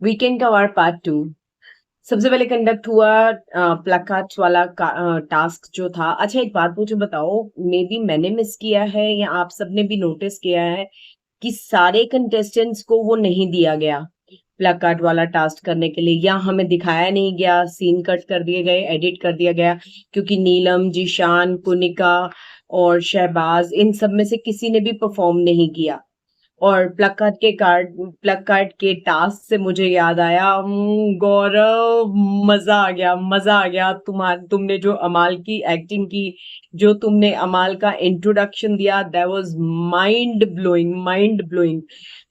Weekend का वार part 2। सबसे पहले कंडक्ट हुआ प्लकार्ड्स वाला टास्क जो था। अच्छा एक बात मुझे बताओ, मे बी मैंने मिस किया है या आप सबने भी नोटिस किया है कि सारे कंटेस्टेंट्स को वो नहीं दिया गया प्लकार्ड वाला टास्क करने के लिए, या हमें दिखाया नहीं गया, सीन कट कर दिए गए, एडिट कर दिया गया, क्योंकि नीलम, जीशान, कुनिका और शहबाज इन सब में से किसी ने भी परफॉर्म नहीं किया। और प्लग कार्ड के टास्क से मुझे याद आया, गौरव, मजा आ गया। तुमने जो अमाल की एक्टिंग की, जो तुमने अमाल का इंट्रोडक्शन दिया, that was mind blowing, mind blowing.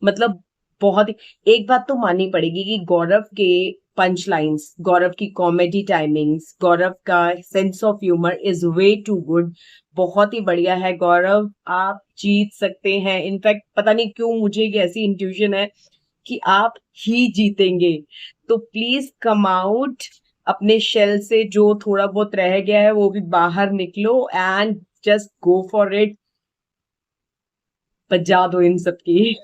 मतलब बहुत ही। एक बात तो माननी पड़ेगी कि गौरव के पंच लाइन्स, गौरव की कॉमेडी टाइमिंग्स, गौरव का sense of humour is way too good. बहुत ही बढ़िया है गौरव, आप जीत सकते हैं। इनफैक्ट पता नहीं क्यों मुझे एक ऐसी इंट्यूशन है कि आप ही जीतेंगे। तो प्लीज कम आउट, अपने शेल से जो थोड़ा बहुत रह गया है वो भी बाहर निकलो and just go for it. बजा दो इन सबकी।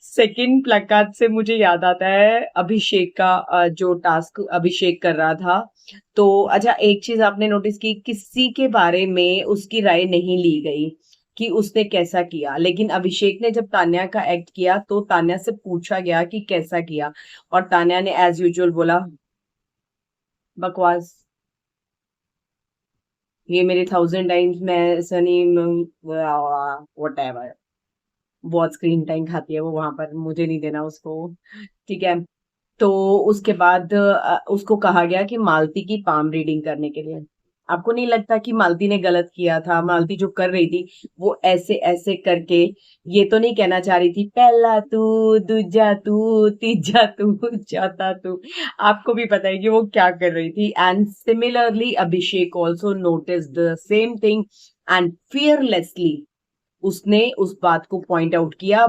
सेकंड प्लकार्ड से मुझे याद आता है अभिषेक का, जो टास्क अभिषेक कर रहा था। तो अच्छा एक चीज आपने नोटिस की, किसी के बारे में उसकी राय नहीं ली गई कि उसने कैसा किया, लेकिन अभिषेक ने जब तान्या का एक्ट किया तो तान्या से पूछा गया कि कैसा किया, और तान्या ने एज यूजुअल बोला बकवास। ये मेरे 1000 टाइम्स मैं ऐसा नहीं, वट एवर। बहुत स्क्रीन टाइम खाती है वो, वहां पर मुझे नहीं देना उसको। ठीक है। तो उसके बाद उसको कहा गया कि मालती की पाम रीडिंग करने के लिए। आपको नहीं लगता कि मालती ने गलत किया था? मालती जो कर रही थी वो ऐसे ऐसे करके, ये तो नहीं कहना चाह रही थी पहला तू, दूजा तू, तीजा तू, चौथा तू। आपको भी पता है कि वो क्या कर रही थी। And similarly Abhishek also notice the same thing, and fearlessly उसने उस बात को पॉइंट आउट किया,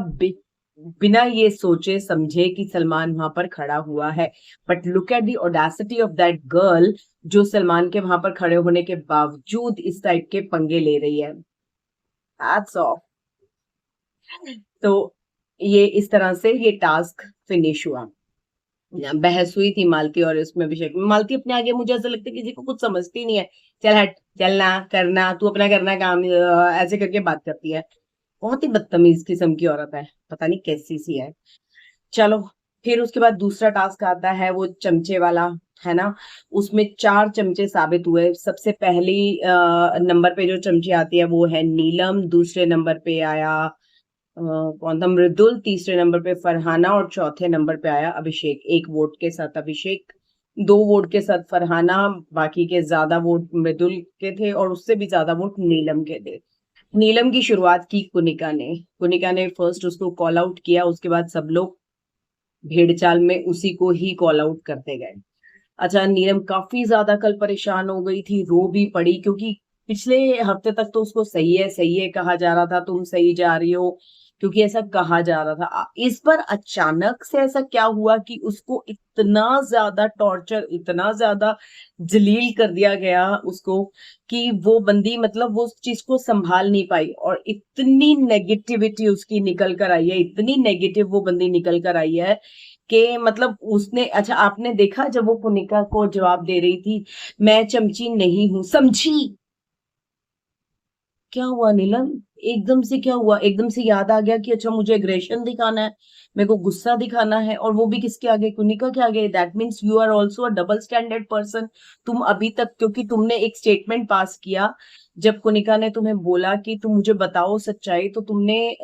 बिना ये सोचे समझे कि सलमान वहां पर खड़ा हुआ है। But look at the audacity of that girl, जो सलमान के वहां पर खड़े होने के बावजूद इस टाइप के पंगे ले रही है। Hats off. तो ये इस तरह से ये टास्क फिनिश हुआ। बहस हुई थी मालती और इसमें अभिषेक। मालती अपने आगे मुझे ऐसा लगता है किसी को कुछ समझती नहीं है। चल हट, चलना करना, तू अपना करना काम, ऐसे करके बात करती है। बहुत ही बदतमीज किस्म की औरत है, पता नहीं कैसी सी है। चलो, फिर उसके बाद दूसरा टास्क आता है वो चमचे वाला, है ना। उसमें 4 चमचे साबित हुए। सबसे पहली नंबर पे जो चमचे आती है वो है नीलम, दूसरे नंबर पे आया कौन था, मृदुल, तीसरे नंबर पे फरहाना और चौथे नंबर पे आया अभिषेक। एक वोट के साथ अभिषेक, 2 वोट के साथ फरहाना, बाकी के ज्यादा वोट मृदुल के थे और उससे भी ज्यादा वोट नीलम के थे। नीलम की शुरुआत की कुनिका ने फर्स्ट उसको कॉल आउट किया, उसके बाद सब लोग भेड़ चाल में उसी को ही कॉल आउट करते गए। अच्छा, नीलम काफी ज्यादा कल परेशान हो गई थी, रो भी पड़ी, क्योंकि पिछले हफ्ते तक तो उसको सही है कहा जा रहा था, तुम सही जा रही हो, क्योंकि ऐसा कहा जा रहा था। इस बार अचानक से ऐसा क्या हुआ कि उसको इतना ज्यादा टॉर्चर, इतना ज्यादा जलील कर दिया गया उसको, कि वो बंदी मतलब वो उस चीज को संभाल नहीं पाई, और इतनी नेगेटिविटी उसकी निकल कर आई है, इतनी नेगेटिव वो बंदी निकल कर आई है कि मतलब उसने, अच्छा आपने देखा जब वो पुनिका को जवाब दे रही थी, मैं चमची नहीं हूं, समझी। क्या हुआ नीलम? एकदम से क्या हुआ? एकदम से याद आ गया कि अच्छा मुझे एग्रेशन दिखाना है, मेरे को गुस्सा दिखाना है, और वो भी किसके आगे? कुनिका के आगे। That means you are also a double standard person. तुम अभी तक, क्योंकि तुमने एक स्टेटमेंट पास किया जब कुनिका ने तुम्हें बोला कि तुम मुझे बताओ सच्चाई, तो तुमने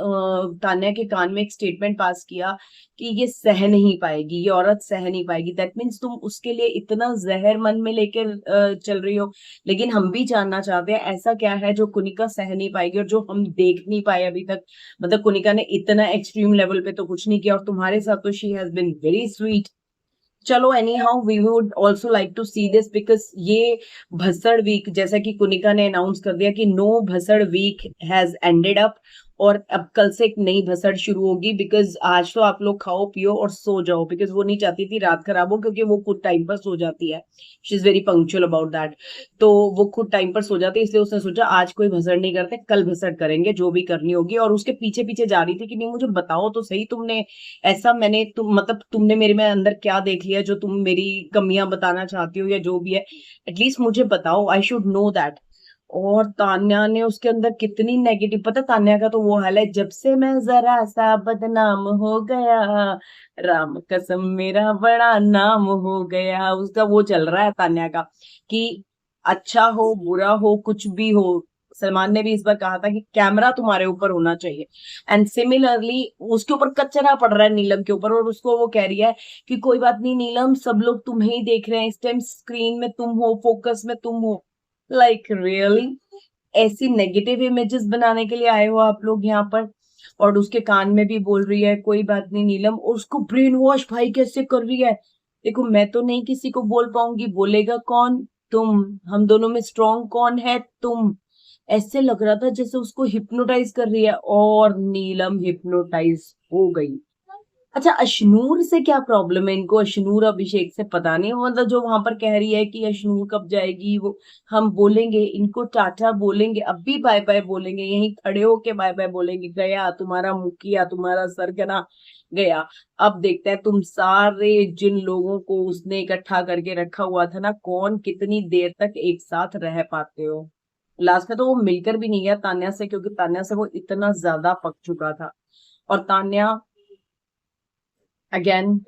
तान्या के कान में एक स्टेटमेंट पास किया कि ये सह नहीं पाएगी, ये औरत सह नहीं पाएगी। दैट मीन्स तुम उसके लिए इतना जहर मन में लेकर चल रही हो। लेकिन हम भी जानना चाहते हैं ऐसा क्या है जो कुनिका सह नहीं पाएगी और जो हम देख नहीं पाए अभी तक। मतलब कुनिका ने इतना एक्सट्रीम लेवल पे तो कुछ नहीं किया, और तुम्हारे साथ तो she has been very sweet. चलो, anyhow we would also like to see this, because ये भसड़ वीक, जैसा कि कुनिका ने अनाउंस कर दिया कि नो भसड़ वीक हैज एंडेड अप, और अब कल से एक नई भसड़ शुरू होगी, बिकॉज आज तो आप लोग खाओ पियो और सो जाओ, बिकॉज वो नहीं चाहती थी रात खराब हो, क्योंकि वो खुद टाइम पर सो जाती है, she is very punctual about that. तो वो खुद टाइम पर सो जाती है, इसलिए उसने सोचा आज कोई भसड़ नहीं करते, कल भसड़ करेंगे जो भी करनी होगी। और उसके पीछे पीछे जा रही थी कि नहीं मुझे बताओ तो सही, तुमने ऐसा मैंने तुम मतलब तुमने मेरे में अंदर क्या देख लिया जो तुम मेरी कमियां बताना चाहती हो, या जो भी है एटलीस्ट मुझे बताओ, आई शुड नो दैट। और तान्या ने उसके अंदर कितनी नेगेटिव, पता तान्या का तो वो हाल है, जब से मैं जरा सा बदनाम हो गया, राम कसम मेरा बड़ा नाम हो गया, उसका वो चल रहा है तान्या का कि अच्छा हो बुरा हो कुछ भी हो, सलमान ने भी इस बार कहा था कि कैमरा तुम्हारे ऊपर होना चाहिए। एंड सिमिलरली उसके ऊपर कचरा पड़ रहा है नीलम के ऊपर, और उसको वो कह रही है कि कोई बात नहीं नीलम, सब लोग तुम्हें ही देख रहे हैं इस टाइम, स्क्रीन में तुम हो, फोकस में तुम हो। लाइक रियली ऐसी नेगेटिव इमेजेस बनाने के लिए आए हो आप लोग यहाँ पर। और उसके कान में भी बोल रही है कोई बात नहीं नीलम, और उसको ब्रेन वॉश भाई कैसे कर रही है। देखो मैं तो नहीं किसी को बोल पाऊंगी, बोलेगा कौन, तुम, हम दोनों में स्ट्रॉन्ग कौन है, तुम। ऐसे लग रहा था जैसे उसको हिप्नोटाइज कर रही है, और नीलम हिप्नोटाइज हो गई। अच्छा अशनूर से क्या प्रॉब्लम है इनको, अशनूर अभिषेक से पता नहीं, मतलब जो वहां पर कह रही है कि अशनूर कब जाएगी, वो हम बोलेंगे इनको टाटा बोलेंगे, अब भी बाय बाय बोलेंगे, यहीं खड़े होके बाय बाय बोलेंगे, गया तुम्हारा मुखिया, तुम्हारा सरगना गया। अब देखते हैं तुम सारे जिन लोगों को उसने इकट्ठा करके रखा हुआ था ना, कौन कितनी देर तक एक साथ रह पाते हो। लास्ट में तो वो मिलकर भी नहीं गया तान्या से, क्योंकि तान्या से वो इतना ज्यादा पक चुका था। और तान्या अगेन,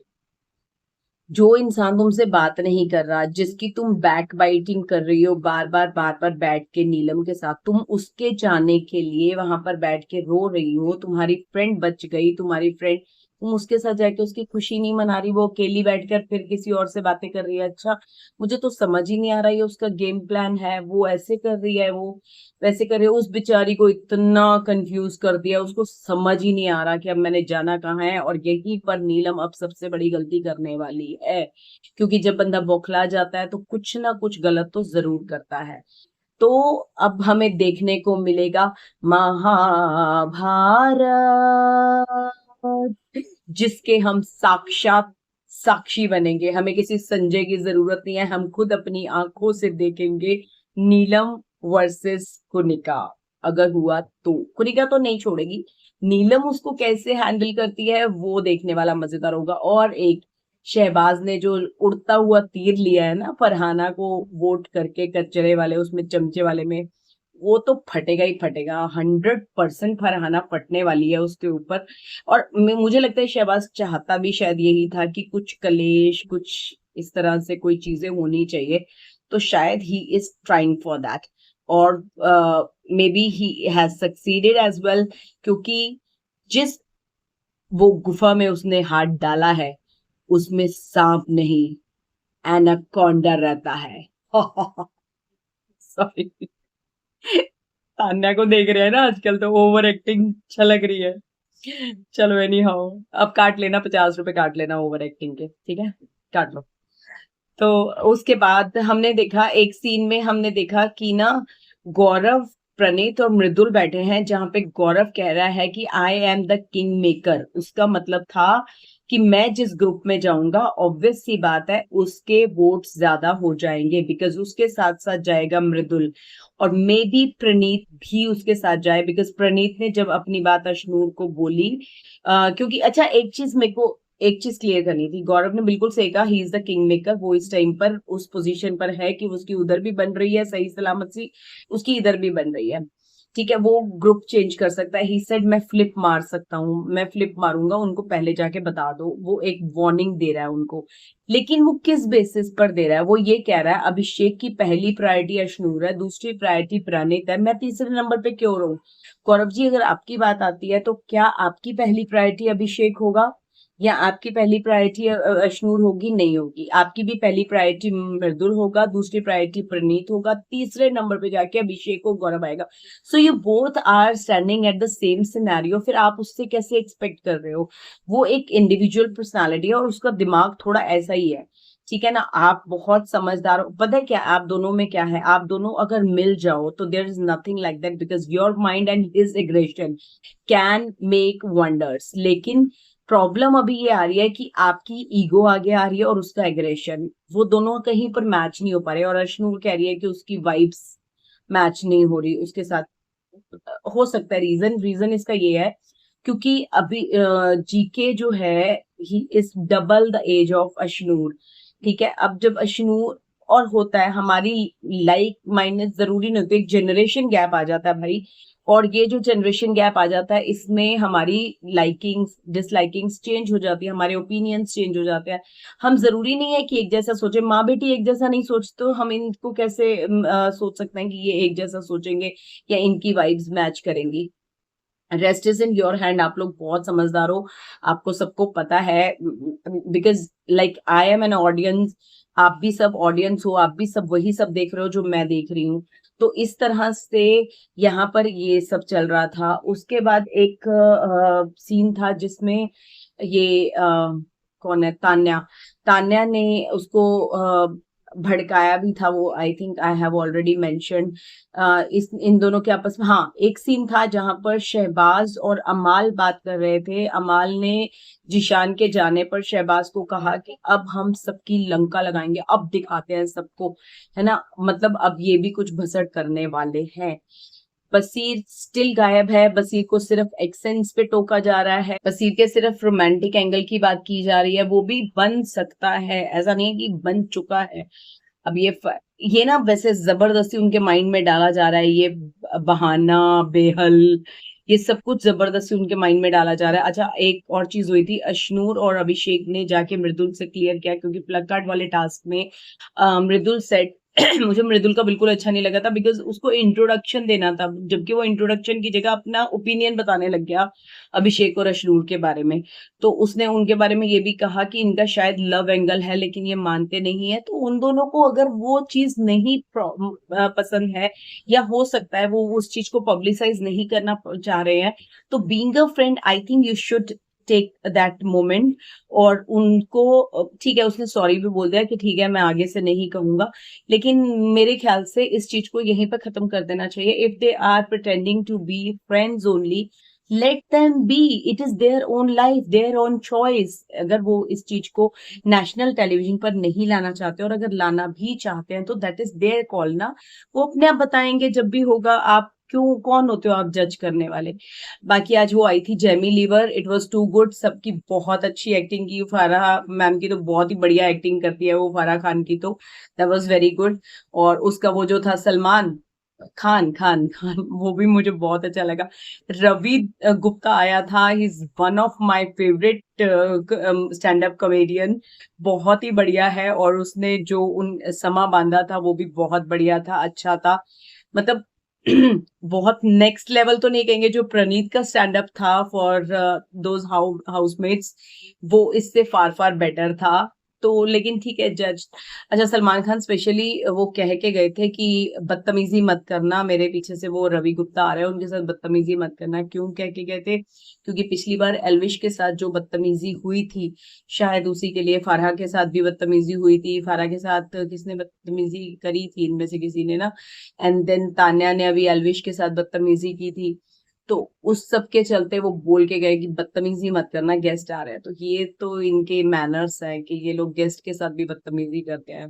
जो इंसान तुमसे बात नहीं कर रहा, जिसकी तुम बैक बाइटिंग कर रही हो बार बार बैठ के नीलम के साथ, तुम उसके जाने के लिए वहां पर बैठ के रो रही हो, तुम्हारी फ्रेंड बच गई, तुम्हारी फ्रेंड, तुम उसके साथ जाके उसकी खुशी नहीं मना रही, वो अकेली बैठकर फिर किसी और से बातें कर रही है। अच्छा मुझे तो समझ ही नहीं आ रहा है उसका गेम प्लान है, वो ऐसे कर रही है, वो वैसे कर रही है, उस बेचारी को इतना कंफ्यूज कर दिया, उसको समझ ही नहीं आ रहा कि अब मैंने जाना कहाँ है। और यहीं पर नीलम अब सबसे बड़ी गलती करने वाली है, क्योंकि जब बंदा बौखला जाता है तो कुछ ना कुछ गलत तो जरूर करता है। तो अब हमें देखने को मिलेगा महाभारत, जिसके हम साक्षात साक्षी बनेंगे, हमें किसी संजय की जरूरत नहीं है, हम खुद अपनी आंखों से देखेंगे नीलम वर्सेस कुनिका। अगर हुआ तो कुनिका तो नहीं छोड़ेगी, नीलम उसको कैसे हैंडल करती है वो देखने वाला मजेदार होगा। और एक शहबाज ने जो उड़ता हुआ तीर लिया है ना फरहाना को वोट करके, कचरे वाले उसमें चमचे वाले में, वो तो फटेगा ही फटेगा, 100% फरहाना फटने वाली है उसके ऊपर। और मुझे लगता है शहबाज चाहता भी शायद यही था कि कुछ कलेश, कुछ इस तरह से कोई चीजें होनी चाहिए, तो शायद he is trying for that. और maybe he has succeeded as well, क्योंकि जिस वो गुफा में उसने हाथ डाला है उसमें सांप नहीं एनाकोंडा रहता है। सॉरी, तान्या को देख रहे हैं ना आजकल, तो ओवर एक्टिंग छलक रही है। चलो एनी हाउ, अब काट लेना, 50 रुपए काट लेना ओवर एक्टिंग के, ठीक है, काट लो। तो उसके बाद हमने देखा एक सीन में, हमने देखा कि ना गौरव, प्रणीत और मृदुल बैठे हैं, जहां पे गौरव कह रहा है कि I am the king maker. उसका मतलब था कि मैं जिस ग्रुप में जाऊंगा ऑब्वियस सी बात है उसके वोट्स ज्यादा हो जाएंगे, बिकॉज उसके साथ साथ जाएगा मृदुल, और मे बी प्रणीत भी उसके साथ जाए, बिकॉज प्रणीत ने जब अपनी बात अशनूर को बोली, क्योंकि अच्छा एक चीज मेरे को, एक चीज क्लियर करनी थी, गौरव ने बिल्कुल सही कहा, he is the king maker, वो इस टाइम पर उस पोजीशन पर है कि उसकी उधर भी बन रही है सही सलामत सी, उसकी इधर भी बन रही है, ठीक है, वो ग्रुप चेंज कर सकता है। ही सेड मैं फ्लिप मार सकता हूँ, मैं फ्लिप मारूंगा, उनको पहले जाके बता दो, वो एक वार्निंग दे रहा है उनको। लेकिन वो किस बेसिस पर दे रहा है, वो ये कह रहा है अभिषेक की पहली प्रायोरिटी अशनूर है, दूसरी प्रायोरिटी प्रणीत है, मैं तीसरे नंबर पे क्यों रहूं। गौरव जी अगर आपकी बात आती है तो क्या आपकी पहली प्रायोरिटी अभिषेक होगा, या आपकी पहली प्रायोरिटी अशनूर होगी, नहीं होगी, आपकी भी पहली प्रायोरिटी मृदुल होगा, दूसरी प्रायोरिटी प्रणीत होगा, तीसरे नंबर पे जाके अभिषेक को गौरव आएगा। So you both are standing at the same scenario, फिर आप उससे कैसे एक्सपेक्ट कर रहे हो। वो एक इंडिविजुअल पर्सनालिटी है और उसका दिमाग थोड़ा ऐसा ही है, ठीक है ना, आप बहुत समझदार हो। पता है क्या आप दोनों में क्या है, आप दोनों अगर मिल जाओ तो there is nothing like that, because your mind and his aggression can make wonders. लेकिन प्रॉब्लम अभी ये आ रही है कि आपकी ईगो आगे आ रही है और उसका एग्रेशन, वो दोनों कहीं पर मैच नहीं हो पा रहे। और अश्नूर कह रही है कि उसकी वाइब्स मैच नहीं हो रही उसके साथ। हो सकता है रीजन रीजन इसका ये है क्योंकि अभी जीके जो है he is double the age of Ashnoor. ठीक है, अब जब अश्नूर और होता है हमारी लाइक माइंड, जरूरी नहीं होती, एक जनरेशन गैप आ जाता है भाई। और ये जो जनरेशन गैप आ जाता है इसमें हमारी लाइकिंग्स डिसलाइकिंग्स चेंज हो जाती है, हमारे ओपिनियंस चेंज हो जाते हैं। हम जरूरी नहीं है कि एक जैसा सोचे, माँ बेटी एक जैसा नहीं सोचते तो हम इनको कैसे सोच सकते हैं कि ये एक जैसा सोचेंगे या इनकी वाइब्स मैच करेंगी। Rest is in your hand. आप लोग बहुत समझदार हो, आपको सबको पता है, because like I am an audience, आप भी सब ऑडियंस हो, आप भी सब वही सब देख रहे हो जो मैं देख रही हूँ। तो इस तरह से यहाँ पर ये सब चल रहा था। उसके बाद एक सीन था जिसमें ये कौन है, तान्या, तान्या ने उसको भड़काया भी था। वो I think I have already mentioned. इस इन दोनों के आपस में, हाँ, एक सीन था जहां पर शहबाज और अमाल बात कर रहे थे। अमाल ने जिशान के जाने पर शहबाज को कहा कि अब हम सबकी लंका लगाएंगे, अब दिखाते हैं सबको, है ना, मतलब अब ये भी कुछ भसड़ करने वाले हैं। बसीर स्टिल गायब है, बसीर को सिर्फ एक्सेंस पे टोका जा रहा है, बसीर के सिर्फ रोमांटिक एंगल की बात की जा रही है। वो भी बन सकता है, ऐसा नहीं है कि बन चुका है। अब ये ना वैसे जबरदस्ती उनके माइंड में डाला जा रहा है, ये बहाना बेहल, ये सब कुछ जबरदस्ती उनके माइंड में डाला जा रहा है। अच्छा, एक और चीज हुई थी, अश्नूर और अभिषेक ने जाके मृदुल से क्लियर किया, क्योंकि प्लग कार्ड वाले टास्क में मृदुल सेट मुझे मृदुल का बिल्कुल अच्छा नहीं लगा था, बिकॉज उसको इंट्रोडक्शन देना था, जबकि वो इंट्रोडक्शन की जगह अपना ओपिनियन बताने लग गया अभिषेक और अश्नूर के बारे में। तो उसने उनके बारे में ये भी कहा कि इनका शायद लव एंगल है, लेकिन ये मानते नहीं है। तो उन दोनों को अगर वो चीज नहीं पसंद है, या हो सकता है वो उस चीज को पब्लिसाइज नहीं करना चाह रहे हैं, तो being a friend I think you should take that moment. और उनको ठीक है, उसने सॉरी भी बोल दिया कि ठीक है मैं आगे से नहीं कहूंगा, लेकिन मेरे ख्याल से इस चीज को यहीं पर खत्म कर देना चाहिए। If they are pretending to be friends only, let them be, it is their own life, their own choice. अगर वो इस चीज को नेशनल टेलीविजन पर नहीं लाना चाहते, और अगर लाना भी चाहते हैं तो दैट इज देयर कॉल ना, वो अपने आप बताएंगे जब भी होगा। आप क्यों, कौन होते हो आप जज करने वाले। बाकी आज वो आई थी Jamie Lever, it was too good, सबकी बहुत अच्छी एक्टिंग की। फराह मैम की तो बहुत ही बढ़िया एक्टिंग करती है वो, फराह खान की तो दैट वाज वेरी गुड। और उसका वो जो था सलमान खान खान खान, वो भी मुझे बहुत अच्छा लगा। रवि गुप्ता आया था, he is one of my favourite stand up comedian, बहुत ही बढ़िया है। और उसने जो उन समा बांधा था वो भी बहुत बढ़िया था, अच्छा था, मतलब बहुत नेक्स्ट लेवल तो नहीं कहेंगे, जो प्रणीत का स्टैंड अप था फॉर दोज हाउसमेट्स, वो इससे फार फार बेटर था। तो लेकिन ठीक है, जज। अच्छा, सलमान खान स्पेशली वो कह के गए थे कि बदतमीजी मत करना, मेरे पीछे से वो रवि गुप्ता आ रहे हैं, उनके साथ बदतमीजी मत करना। क्यों कह के गए थे? क्योंकि पिछली बार एलविश के साथ जो बदतमीजी हुई थी, शायद उसी के लिए फारहा के साथ भी बदतमीजी हुई थी। फारहा के साथ किसने बदतमीजी करी थी इनमें से किसी ने ना, एंड देन तान्या ने अभी एलविश के साथ बदतमीजी की थी। तो उस सब के चलते वो बोल के गए कि बदतमीजी मत करना, गेस्ट आ रहे हैं। तो ये तो इनके मैनर्स है कि ये लोग गेस्ट के साथ भी बदतमीजी करते हैं।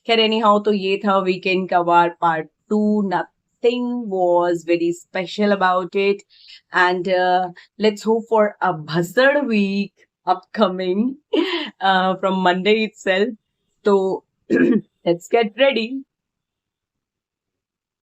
खैर एनी हाउ, तो ये था वीकेंड का वार part 2। Nothing was very special about it, and let's hope for a buzzard week upcoming from Monday itself. So let's get ready.